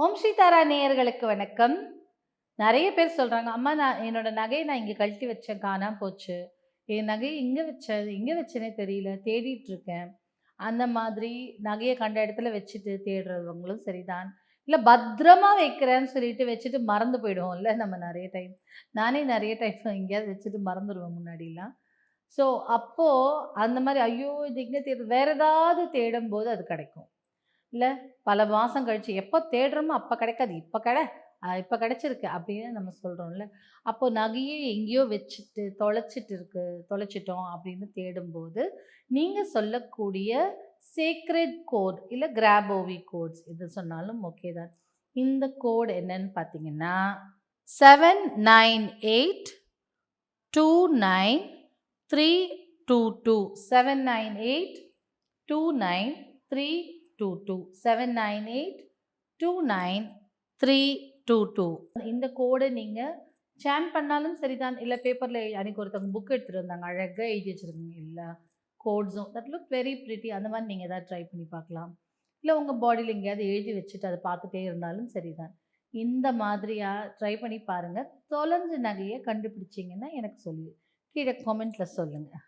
ஓம் ஸ்ரீ தாரா நேயர்களுக்கு வணக்கம். நிறைய பேர் சொல்கிறாங்க, அம்மா நான் என்னோட நகையை நான் இங்கே கழட்டி வச்சேன், காணாமல் போச்சு. என் நகையை எங்கே வச்சேனே தெரியல, தேடிட்டு இருக்கேன். அந்த மாதிரி நகையை கண்ட இடத்துல வச்சுட்டு தேடுறவங்களும் சரிதான். இல்லை பத்திரமா வைக்கிறேன்னு சொல்லிட்டு வச்சுட்டு மறந்து போயிடுவோம்ல நம்ம நிறைய டைம். நானே நிறைய டைம் எங்கேயாவது வச்சுட்டு மறந்துடுவேன் முன்னாடிலாம். ஸோ அப்போது அந்த மாதிரி ஐயோ இது எங்கே தேடு வேறு ஏதாவது தேடும்போது அது கிடைக்கும். இல்லை பல மாதம் கழிச்சு எப்போ தேடுறோமோ அப்போ கிடைக்காது, இப்போ கிடைச்சிருக்கு அப்படின்னு நம்ம சொல்கிறோம்ல. அப்போது நகையே எங்கேயோ வச்சுட்டு தொலைச்சிட்டோம் அப்படின்னு தேடும்போது நீங்கள் சொல்லக்கூடிய சேக்ரெட் கோட் இல்லை கிராபோவி கோட்ஸ் இது சொன்னாலும் ஓகே தான். இந்த கோட் என்னன்னு பார்த்தீங்கன்னா 798293222 798293222 798293222. இந்த கோடை நீங்கள் சேன் பண்ணாலும் சரிதான். இல்லை பேப்பரில் அன்றைக்கி ஒருத்தவங்க புக் எடுத்துகிட்டு வந்தாங்க, அழகாக எழுதி வச்சுருக்கீங்க எல்லா கோட்ஸும். That look very pretty. அந்த மாதிரி நீங்கள் எதாவது ட்ரை பண்ணி பார்க்கலாம். இல்லை உங்கள் பாடியில் எங்கேயாவது எழுதி வச்சுட்டு அதை பார்த்துட்டே இருந்தாலும் சரிதான். இந்த மாதிரியாக ட்ரை பண்ணி பாருங்கள். தொலைஞ்ச நகையை கண்டுபிடிச்சிங்கன்னா எனக்கு கீழே கமெண்ட்டில் சொல்லுங்கள்.